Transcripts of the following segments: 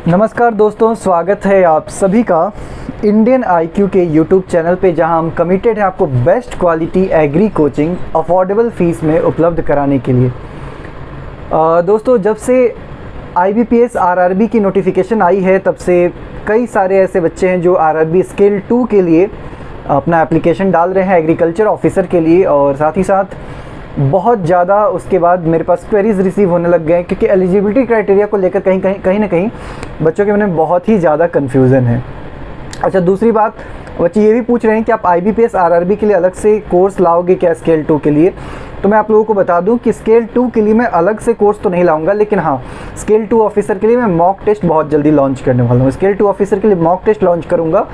नमस्कार दोस्तों, स्वागत है आप सभी का इंडियन आईक्यू के यूट्यूब चैनल पे, जहां हम कमिटेड हैं आपको best quality agree coaching affordable fees में उपलब्ध कराने के लिए। दोस्तों, जब से IBPS RRB की नोटिफिकेशन आई है तब से कई सारे ऐसे बच्चे हैं जो RRB स्केल 2 के लिए अपना एप्लीकेशन डाल रहे हैं एग्रीकल्चर ऑफिसर के लिए, और साथ ही साथ बहुत ज़्यादा उसके बाद मेरे पास क्वेरीज़ रिसीव होने लग गए, क्योंकि एलिजिबिलिटी क्राइटेरिया को लेकर कहीं ना कहीं बच्चों के मन में बहुत ही ज़्यादा कन्फ्यूज़न है। अच्छा, दूसरी बात, बच्चे ये भी पूछ रहे हैं कि आप IBPS RRB के लिए अलग से कोर्स लाओगे क्या स्केल 2 के लिए। तो मैं आप लोगों को बता दूं कि स्केल 2 के लिए मैं अलग से कोर्स तो नहीं लाऊंगा, लेकिन हाँ, स्केल 2 ऑफिसर के लिए मैं मॉक टेस्ट बहुत जल्दी लॉन्च करने वाला हूँ। स्केल 2 ऑफिसर के लिए मॉक टेस्ट लॉन्च करूँगा,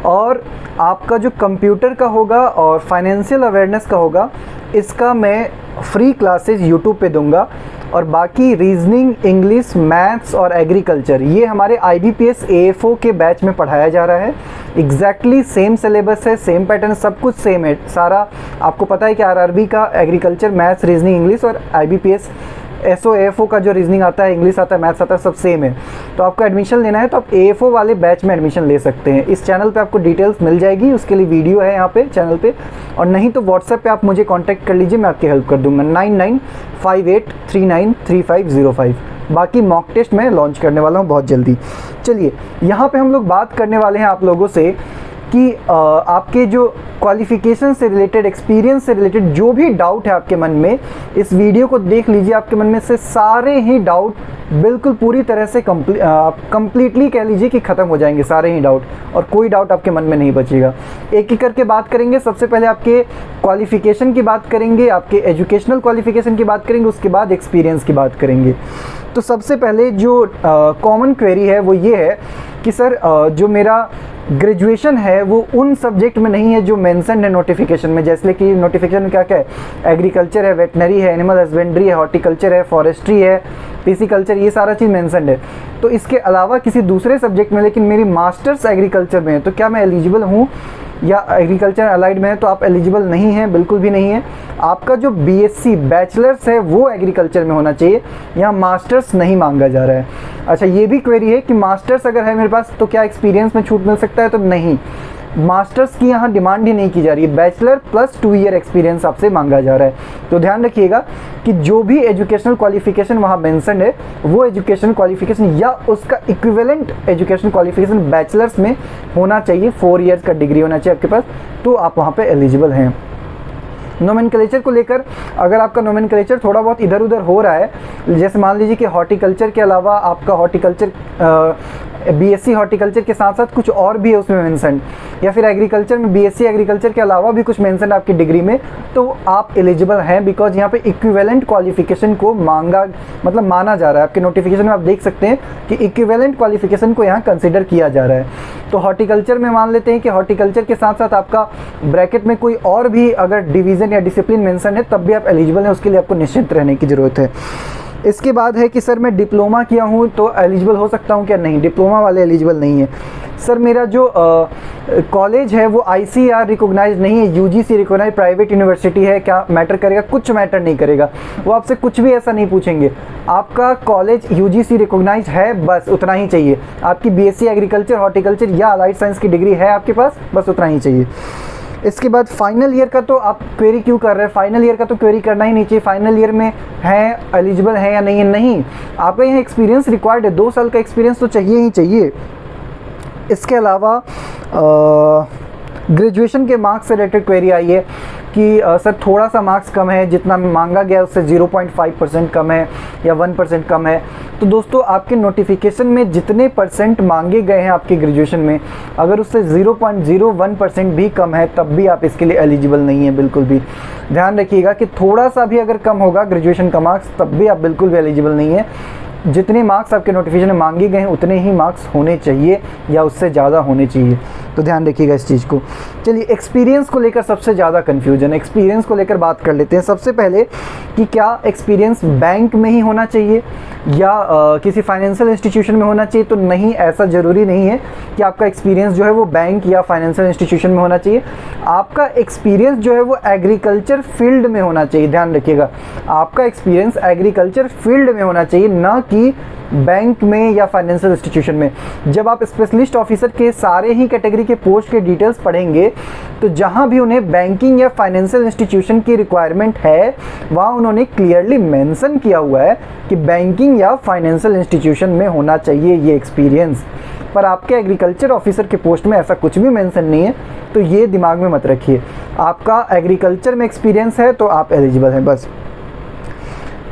और आपका जो कंप्यूटर का होगा और फाइनेंशियल अवेयरनेस का होगा, इसका मैं फ्री क्लासेस यूट्यूब पे दूंगा। और बाकी रीजनिंग, इंग्लिश, मैथ्स और एग्रीकल्चर ये हमारे IBPS AFO के बैच में पढ़ाया जा रहा है। एग्जैक्टली सेम सिलेबस है, सेम पैटर्न, सब कुछ सेम है सारा। आपको पता है कि RRB का एग्रीकल्चर, मैथ्स, रीजनिंग, इंग्लिश और IBPS AFO का जो रीजनिंग आता है, इंग्लिश आता है, मैथ्स आता है, सब सेम है। तो आपको एडमिशन लेना है तो आप AFO वाले बैच में एडमिशन ले सकते हैं। इस चैनल पे आपको डिटेल्स मिल जाएगी, उसके लिए वीडियो है यहाँ पे चैनल पे, और नहीं तो व्हाट्सएप पे आप मुझे कांटेक्ट कर लीजिए, मैं आपकी हेल्प कर दूँगा। 9958393505। बाकी मॉक टेस्ट मैं लॉन्च करने वाला हूँ बहुत जल्दी। चलिए, यहाँ पे हम लोग बात करने वाले हैं आप लोगों से कि आपके जो क्वालिफ़िकेशन से रिलेटेड, एक्सपीरियंस से रिलेटेड जो भी डाउट है आपके मन में, इस वीडियो को देख लीजिए। आपके मन में से सारे ही डाउट बिल्कुल पूरी तरह से कंप्लीटली कह लीजिए कि ख़त्म हो जाएंगे सारे ही डाउट, और कोई डाउट आपके मन में नहीं बचेगा। एक एक करके बात करेंगे। सबसे पहले आपके क्वालिफ़िकेशन की बात करेंगे, आपके एजुकेशनल क्वालिफ़िकेशन की बात करेंगे, उसके बाद एक्सपीरियंस की बात करेंगे। तो सबसे पहले जो कॉमन क्वेरी है वो ये है कि सर, जो मेरा ग्रेजुएशन है वो उन सब्जेक्ट में नहीं है जो मेंशन है नोटिफिकेशन में। जैसे कि नोटिफिकेशन में क्या क्या है, एग्रीकल्चर है, वेटनरी है, एनिमल हस्बेंड्री है, हॉर्टिकल्चर है, फॉरेस्ट्री है, पिसिकल्चर, ये सारा चीज़ मेंशन है। तो इसके अलावा किसी दूसरे सब्जेक्ट में लेकिन मेरी मास्टर्स एग्रीकल्चर में है, तो क्या मैं एलिजिबल हूँ? या एग्रीकल्चर अलाइड में है तो आप एलिजिबल नहीं हैं, बिल्कुल भी नहीं है। आपका जो BSc बैचलर्स है वो एग्रीकल्चर में होना चाहिए, यहाँ मास्टर्स नहीं मांगा जा रहा है। अच्छा, ये भी क्वेरी है कि मास्टर्स अगर है मेरे पास तो क्या एक्सपीरियंस में छूट मिल सकता है? तो नहीं, मास्टर्स की यहाँ डिमांड ही नहीं की जा रही है। बैचलर प्लस 2 ईयर एक्सपीरियंस आपसे मांगा जा रहा है। तो ध्यान रखिएगा कि जो भी एजुकेशनल क्वालिफिकेशन वहाँ मेंशन है, वो एजुकेशनल क्वालिफिकेशन या उसका इक्विवेलेंट एजुकेशनल क्वालिफिकेशन बैचलर्स में होना चाहिए। 4 ईयर्स का डिग्री होना चाहिए आपके पास, तो आप वहाँ पे एलिजिबल हैं। नोमेनक्लेचर को लेकर, अगर आपका नोमेनक्लेचर थोड़ा बहुत इधर उधर हो रहा है, जैसे मान लीजिए कि हॉर्टिकल्चर के अलावा आपका हॉर्टिकल्चर BSc हॉर्टिकल्चर के साथ साथ कुछ और भी है उसमें मेंशन, या फिर एग्रीकल्चर में BSc एग्रीकल्चर के अलावा भी कुछ मेंशन आपकी डिग्री में, तो आप एलिजिबल हैं। बिकॉज यहाँ पे इक्विवेलेंट क्वालिफिकेशन को माना जा रहा है। आपके नोटिफिकेशन में आप देख सकते हैं कि इक्विवेलेंट क्वालिफिकेशन को यहाँ कंसिडर किया जा रहा है। तो हॉर्टिकल्चर में मान लेते हैं कि हॉर्टिकल्चर के साथ साथ आपका ब्रैकेट में कोई और भी अगर डिवीज़न या डिसिप्लिन मेंशन है, तब भी आप एलिजिबल हैं। उसके लिए आपको निश्चित रहने की ज़रूरत है। इसके बाद है कि सर मैं डिप्लोमा किया हूँ तो एलिजिबल हो सकता हूँ क्या? नहीं, डिप्लोमा वाले एलिजिबल नहीं है। सर मेरा जो कॉलेज है वो ICAR रिकॉग्नाइज नहीं है, UGC रिकॉग्नाइज प्राइवेट यूनिवर्सिटी है, क्या मैटर करेगा? कुछ मैटर नहीं करेगा। वो आपसे कुछ भी ऐसा नहीं पूछेंगे। आपका कॉलेज UGC रिकॉग्नाइज है, बस उतना ही चाहिए। आपकी BSc एग्रीकल्चर, हॉर्टिकल्चर या अलाइड साइंस की डिग्री है आपके पास, बस उतना ही चाहिए। इसके बाद फाइनल ईयर का तो आप क्वेरी क्यों कर रहे हैं? फाइनल ईयर का तो क्वेरी करना ही नहीं चाहिए। फाइनल ईयर में है, एलिजिबल है या नहीं है? नहीं, आपका यहाँ एक्सपीरियंस रिक्वायर्ड है, 2 साल का एक्सपीरियंस तो चाहिए ही चाहिए। इसके अलावा ग्रेजुएशन के मार्क्स से रिलेटेड क्वेरी आई है कि सर थोड़ा सा मार्क्स कम है, जितना मांगा गया उससे 0.5% कम है या 1% कम है। तो दोस्तों, आपके नोटिफिकेशन में जितने परसेंट मांगे गए हैं आपके ग्रेजुएशन में, अगर उससे 0.01% भी कम है, तब भी आप इसके लिए एलिजिबल नहीं है, बिल्कुल भी। ध्यान रखिएगा कि थोड़ा सा भी अगर कम होगा ग्रेजुएशन का मार्क्स, तब भी आप बिल्कुल भी एलिजिबल नहीं है। जितने मार्क्स आपके नोटिफिकेशन में मांगे गए हैं उतने ही मार्क्स होने चाहिए या उससे ज़्यादा होने चाहिए। तो ध्यान रखिएगा इस चीज़ को। चलिए, एक्सपीरियंस को लेकर सबसे ज़्यादा कन्फ्यूजन, एक्सपीरियंस को लेकर बात कर लेते हैं। सबसे पहले कि क्या एक्सपीरियंस बैंक में ही होना चाहिए या किसी फाइनेंशियल इंस्टीट्यूशन में होना चाहिए? तो नहीं, ऐसा ज़रूरी नहीं है कि आपका एक्सपीरियंस जो है वो बैंक या फाइनेंशियल इंस्टीट्यूशन में होना चाहिए। आपका एक्सपीरियंस जो है वो एग्रीकल्चर फील्ड में होना चाहिए। ध्यान रखिएगा, आपका एक्सपीरियंस एग्रीकल्चर फील्ड में होना चाहिए, ना कि बैंक में या फाइनेंशियल इंस्टीट्यूशन में। जब आप स्पेशलिस्ट ऑफिसर के सारे ही कैटेगरी के पोस्ट के डिटेल्स पढ़ेंगे तो जहाँ भी उन्हें बैंकिंग या फाइनेंशियल इंस्टीट्यूशन की रिक्वायरमेंट है वहाँ उन्होंने क्लियरली मेंशन किया हुआ है कि बैंकिंग या फाइनेंशियल इंस्टीट्यूशन में होना चाहिए ये एक्सपीरियंस। पर आपके एग्रीकल्चर ऑफिसर के पोस्ट में ऐसा कुछ भी मेंशन नहीं है, तो ये दिमाग में मत रखिए। आपका एग्रीकल्चर में एक्सपीरियंस है तो आप एलिजिबल हैं बस।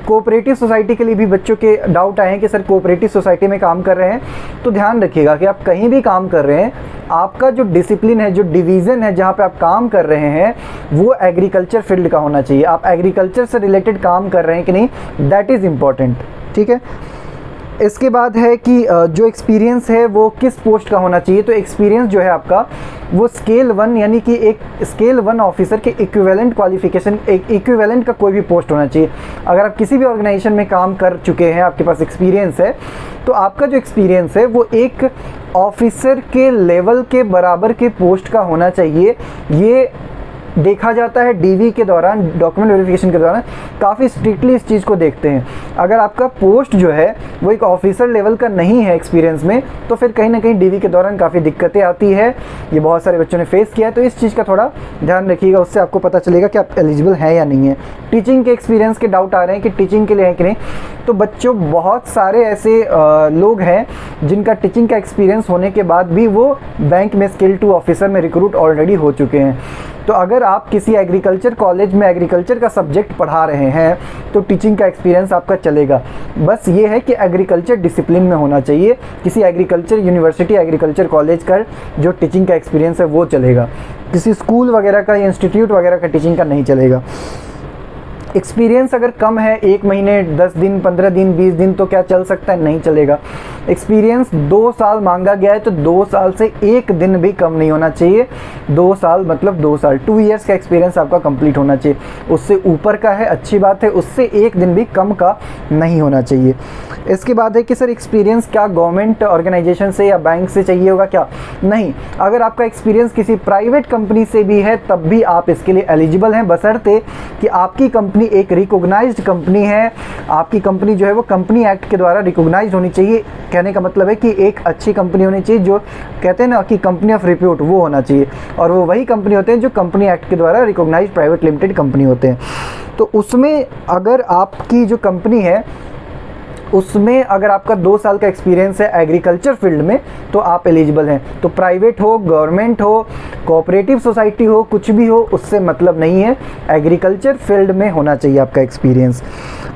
कोऑपरेटिव सोसाइटी के लिए भी बच्चों के डाउट आए हैं कि सर कोऑपरेटिव सोसाइटी में काम कर रहे हैं, तो ध्यान रखिएगा कि आप कहीं भी काम कर रहे हैं, आपका जो डिसिप्लिन है, जो डिवीज़न है जहाँ पे आप काम कर रहे हैं वो एग्रीकल्चर फील्ड का होना चाहिए। आप एग्रीकल्चर से रिलेटेड काम कर रहे हैं कि नहीं, दैट इज़ इम्पॉर्टेंट, ठीक है। इसके बाद है कि जो एक्सपीरियंस है वो किस पोस्ट का होना चाहिए। तो एक्सपीरियंस जो है आपका वो स्केल 1 यानी कि एक स्केल 1 ऑफिसर के इक्विवेलेंट क्वालिफिकेशन, एक इक्विवेलेंट का कोई भी पोस्ट होना चाहिए। अगर आप किसी भी ऑर्गेनाइजेशन में काम कर चुके हैं, आपके पास एक्सपीरियंस है, तो आपका जो एक्सपीरियंस है वो एक ऑफिसर के लेवल के बराबर के पोस्ट का होना चाहिए। ये देखा जाता है डीवी के दौरान, डॉक्यूमेंट वेरिफिकेशन के दौरान काफ़ी स्ट्रिक्टली इस चीज़ को देखते हैं। अगर आपका पोस्ट जो है वो एक ऑफिसर लेवल का नहीं है एक्सपीरियंस में, तो फिर कहीं ना कहीं डीवी के दौरान काफ़ी दिक्कतें आती है। ये बहुत सारे बच्चों ने फेस किया है, तो इस चीज़ का थोड़ा ध्यान रखिएगा, उससे आपको पता चलेगा कि आप एलिजिबल हैं या नहीं है। टीचिंग के एक्सपीरियंस के डाउट आ रहे हैं कि टीचिंग के लिए है कि नहीं, तो बच्चों बहुत सारे ऐसे लोग हैं जिनका टीचिंग का एक्सपीरियंस होने के बाद भी वो बैंक में स्केल 2 ऑफिसर में रिक्रूट ऑलरेडी हो चुके हैं। तो अगर आप किसी एग्रीकल्चर कॉलेज में एग्रीकल्चर का सब्जेक्ट पढ़ा रहे हैं तो टीचिंग का एक्सपीरियंस आपका चलेगा। बस ये है कि एग्रीकल्चर डिसिप्लिन में होना चाहिए, किसी एग्रीकल्चर यूनिवर्सिटी, एग्रीकल्चर कॉलेज का जो टीचिंग का एक्सपीरियंस है वो चलेगा, किसी स्कूल वगैरह का, इंस्टीट्यूट वगैरह का टीचिंग का नहीं चलेगा। एक्सपीरियंस अगर कम है, 1 महीने, 10 दिन, 15 दिन, 20 दिन, तो क्या चल सकता है? नहीं चलेगा। एक्सपीरियंस 2 साल मांगा गया है तो 2 साल से 1 दिन भी कम नहीं होना चाहिए। 2 साल मतलब 2 साल, 2 ईयर्स का एक्सपीरियंस आपका कंप्लीट होना चाहिए। उससे ऊपर का है अच्छी बात है, उससे 1 दिन भी कम का नहीं होना चाहिए। इसके बाद है कि सर एक्सपीरियंस क्या गवर्नमेंट ऑर्गेनाइजेशन से या बैंक से चाहिए होगा क्या? नहीं, अगर आपका एक्सपीरियंस किसी प्राइवेट कंपनी से भी है तब भी आप इसके लिए एलिजिबल हैं, बशर्ते कि आपकी कंपनी एक रिकॉग्नाइज्ड कंपनी है। आपकी कंपनी जो है वो कंपनी एक्ट के द्वारा रिकॉग्नाइज्ड होनी चाहिए। कहने का मतलब है कि एक अच्छी कंपनी होनी चाहिए, जो कहते हैं ना कि कंपनी ऑफ रिप्यूट, वो होना चाहिए। और वो वही कंपनी होते हैं जो कंपनी एक्ट के द्वारा रिकॉग्नाइज्ड प्राइवेट लिमिटेड कंपनी होते हैं। तो उसमें अगर आपकी जो कंपनी है उसमें अगर आपका 2 साल का एक्सपीरियंस है एग्रीकल्चर फील्ड में तो आप एलिजिबल हैं। तो प्राइवेट हो, गवर्नमेंट हो, कोऑपरेटिव सोसाइटी हो, कुछ भी हो, उससे मतलब नहीं है, एग्रीकल्चर फील्ड में होना चाहिए आपका एक्सपीरियंस।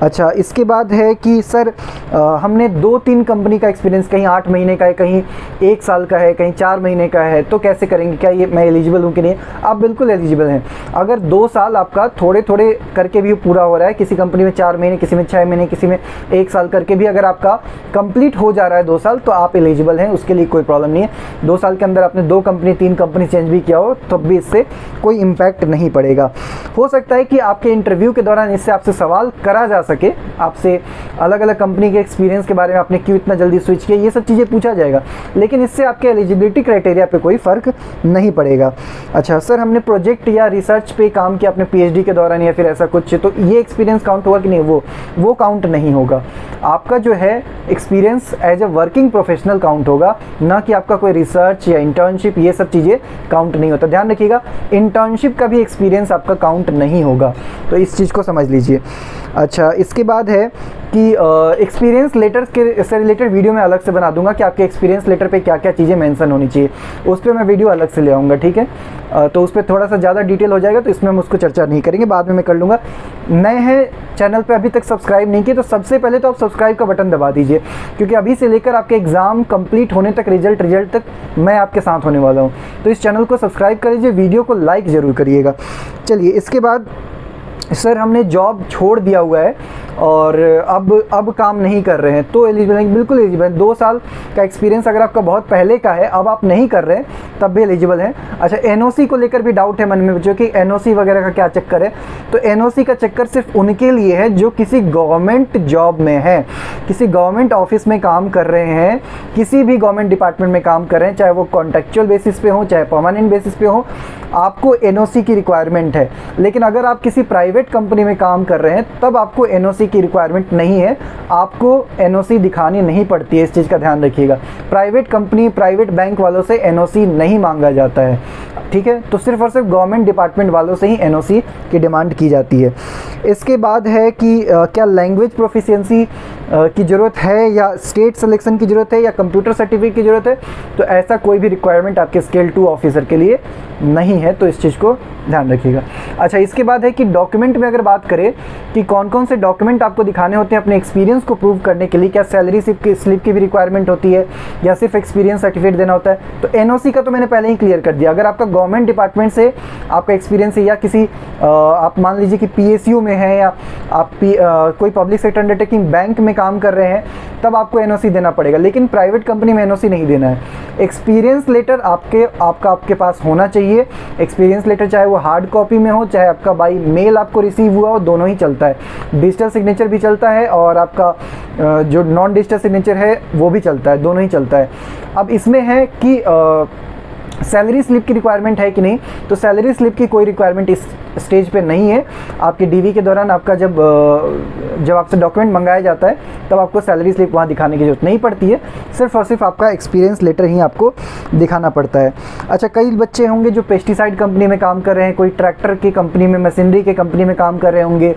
अच्छा, इसके बाद है कि सर हमने 2-3 कंपनी का एक्सपीरियंस, कहीं 8 महीने का है, कहीं 1 साल का है, कहीं 4 महीने का है, तो कैसे करेंगे? क्या ये मैं एलिजिबल हूँ कि नहीं? आप बिल्कुल एलिजिबल हैं। अगर 2 साल आपका थोड़े थोड़े करके भी पूरा हो रहा है, किसी कंपनी में 4 महीने, किसी में 6 महीने, किसी में 1 साल करके भी अगर आपका कंप्लीट हो जा रहा है 2 साल, तो आप एलिजिबल हैं, उसके लिए कोई प्रॉब्लम नहीं है। 2 साल के अंदर आपने 2 कंपनी, 3 कंपनी चेंज भी किया हो तो भी इससे कोई इम्पैक्ट नहीं पड़ेगा। हो सकता है कि आपके इंटरव्यू के दौरान इससे आपसे सवाल करा जा सके, आपसे अलग अलग कंपनी के एक्सपीरियंस के बारे में, आपने क्यों इतना जल्दी स्विच किया, ये सब चीज़ें पूछा जाएगा, लेकिन इससे आपके एलिजिबिलिटी क्राइटेरिया पे कोई फ़र्क नहीं पड़ेगा। अच्छा सर, हमने प्रोजेक्ट या रिसर्च पे काम किया अपने पीएचडी के दौरान या फिर ऐसा कुछ, तो ये एक्सपीरियंस काउंट होगा कि नहीं? वो काउंट नहीं होगा। आपका जो है experience as a working professional count होगा, ना कि आपका कोई रिसर्च या इंटर्नशिप, ये सब चीज़ें काउंट नहीं होता। ध्यान रखिएगा, इंटर्नशिप का भी एक्सपीरियंस आपका काउंट नहीं होगा, तो इस चीज़ को समझ लीजिए। अच्छा, इसके बाद है कि एक्सपीरियंस लेटर के से रिलेटेड वीडियो मैं अलग से बना दूंगा कि आपके एक्सपीरियंस लेटर पे क्या क्या चीज़ें मेंशन होनी चाहिए, उस पर मैं वीडियो अलग से ले आऊँगा, ठीक है। तो उस पर थोड़ा सा ज़्यादा डिटेल हो जाएगा, तो इसमें हम उसको चर्चा नहीं करेंगे, बाद में मैं कर लूँगा। नए हैं चैनल पे, अभी तक सब्सक्राइब नहीं किए, तो सबसे पहले तो आप सब्सक्राइब का बटन दबा दीजिए, क्योंकि अभी से लेकर आपके एग्ज़ाम कंप्लीट होने तक, रिजल्ट तक मैं आपके साथ होने वाला हूँ। तो इस चैनल को सब्सक्राइब कर लीजिए, वीडियो को लाइक ज़रूर करिएगा। चलिए, इसके बाद सर हमने जॉब छोड़ दिया हुआ है और अब काम नहीं कर रहे हैं, तो एलिजिबल हैं? बिल्कुल एलिजिबल हैं। 2 साल का एक्सपीरियंस अगर आपका बहुत पहले का है, अब आप नहीं कर रहे हैं, तब भी एलिजिबल हैं। अच्छा, एनओसी को लेकर भी डाउट है मन में बच्चों कि एनओसी वगैरह का क्या चक्कर है? तो एनओसी का चक्कर सिर्फ उनके लिए है जो किसी गवर्नमेंट जॉब में है, किसी गवर्नमेंट ऑफिस में काम कर रहे हैं, किसी भी गवर्नमेंट डिपार्टमेंट में काम कर रहे हैं, चाहे वो कॉन्ट्रेक्चुअल बेसिस पे हो, चाहे परमानेंट बेसिस पे हो, आपको एनओसी की रिक्वायरमेंट है। लेकिन अगर आप किसी प्राइवेट कंपनी में काम कर रहे हैं तब आपको एनओसी की रिक्वायरमेंट नहीं है, आपको एनओसी दिखानी नहीं पड़ती है, इस चीज़ का ध्यान रखिएगा। प्राइवेट कंपनी, प्राइवेट बैंक वालों से एनओसी नहीं मांगा जाता है, ठीक है। तो सिर्फ और सिर्फ गवर्नमेंट डिपार्टमेंट वालों से ही एनओसी की डिमांड की जाती है। इसके बाद है कि क्या लैंग्वेज प्रोफिशिएंसी की ज़रूरत है या स्टेट सिलेक्शन की ज़रूरत है या कंप्यूटर सर्टिफिकेट की ज़रूरत है। तो ऐसा कोई भी रिक्वायरमेंट आपके स्केल 2 ऑफिसर के लिए नहीं है, तो इस चीज़ को ध्यान रखिएगा। अच्छा, इसके बाद है कि डॉक्यूमेंट में अगर बात करें कि कौन कौन से डॉक्यूमेंट आपको दिखाने होते हैं अपने एक्सपीरियंस को प्रूव करने के लिए, क्या सैलरी स्लिप की भी रिक्वायरमेंट होती है या सिर्फ एक्सपीरियंस सर्टिफिकेट देना होता है। तो एनओसी का तो मैंने पहले ही क्लियर कर दिया। अगर आपका गवर्नमेंट डिपार्टमेंट से आपका एक्सपीरियंस है या किसी आप मान लीजिए कि पीएसयू में है या आप कोई पब्लिक सेक्टर अंडरटेकिंग बैंक में काम कर रहे हैं, तब आपको एनओसी देना पड़ेगा। लेकिन प्राइवेट कंपनी में एनओसी नहीं देना है। एक्सपीरियंस लेटर आपके पास होना चाहिए। एक्सपीरियंस लेटर चाहे वो हार्ड कॉपी में हो, चाहे आपका बाई मेल आपको रिसीव हुआ हो, दोनों ही चलता है। डिजिटल सिग्नेचर भी चलता है और आपका जो नॉन डिजिटल सिग्नेचर है वो भी चलता है, दोनों ही चलता है। अब इसमें है कि सैलरी स्लिप की रिक्वायरमेंट है कि नहीं। तो सैलरी स्लिप की कोई रिक्वायरमेंट इस स्टेज पे नहीं है। आपके डीवी के दौरान आपका जब आपसे डॉक्यूमेंट मंगाया जाता है तब आपको सैलरी स्लिप वहाँ दिखाने की जरूरत नहीं पड़ती है। सिर्फ और सिर्फ आपका एक्सपीरियंस लेटर ही आपको दिखाना पड़ता है। अच्छा, कई बच्चे होंगे जो पेस्टिसाइड कंपनी में काम कर रहे हैं, कोई ट्रैक्टर की कंपनी में, मशीनरी के कंपनी में काम कर रहे होंगे,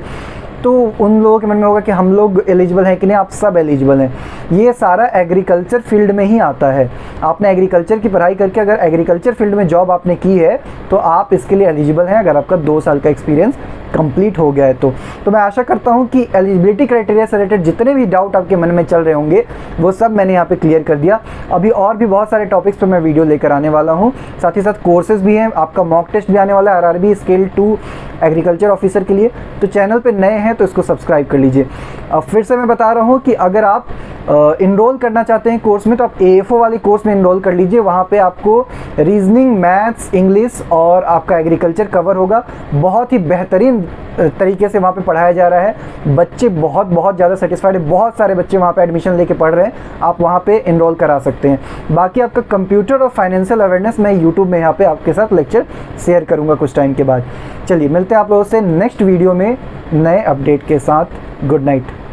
तो उन लोगों के मन में होगा कि हम लोग एलिजिबल हैं कि नहीं। आप सब एलिजिबल हैं। ये सारा एग्रीकल्चर फील्ड में ही आता है। आपने एग्रीकल्चर की पढ़ाई करके अगर एग्रीकल्चर फील्ड में जॉब आपने की है तो आप इसके लिए एलिजिबल हैं, अगर आपका 2 साल का एक्सपीरियंस कंप्लीट हो गया है तो मैं आशा करता हूं कि एलिजिबिलिटी क्राइटेरिया से रिलेटेड जितने भी डाउट आपके मन में चल रहे होंगे वो सब मैंने यहाँ पे क्लियर कर दिया। अभी और भी बहुत सारे टॉपिक्स पे मैं वीडियो लेकर आने वाला हूँ। साथ ही साथ कोर्सेज भी हैं, आपका मॉक टेस्ट भी आने वाला है आरआरबी स्केल 2 एग्रीकल्चर ऑफिसर के लिए। तो चैनल पे नए हैं तो इसको सब्सक्राइब कर लीजिए। अब फिर से मैं बता रहा हूँ कि अगर आप इनरोल करना चाहते हैं कोर्स में तो आप एएफओ वाली कोर्स में इनरोल कर लीजिए। वहाँ पे आपको रीजनिंग, मैथ्स, इंग्लिश और आपका एग्रीकल्चर कवर होगा। बहुत ही बेहतरीन तरीके से वहाँ पे पढ़ाया जा रहा है। बच्चे बहुत ज़्यादा सेटिस्फाइड है। बहुत सारे बच्चे वहाँ पे एडमिशन लेके पढ़ रहे हैं। आप वहाँ पे इनरोल करा सकते हैं। बाकी आपका कंप्यूटर और फाइनेंशियल अवेयरनेस मैं यूट्यूब में यहाँ पे आपके साथ लेक्चर शेयर करूँगा कुछ टाइम के बाद। चलिए मिलते हैं आप लोगों से नेक्स्ट वीडियो में नए अपडेट के साथ। Good night.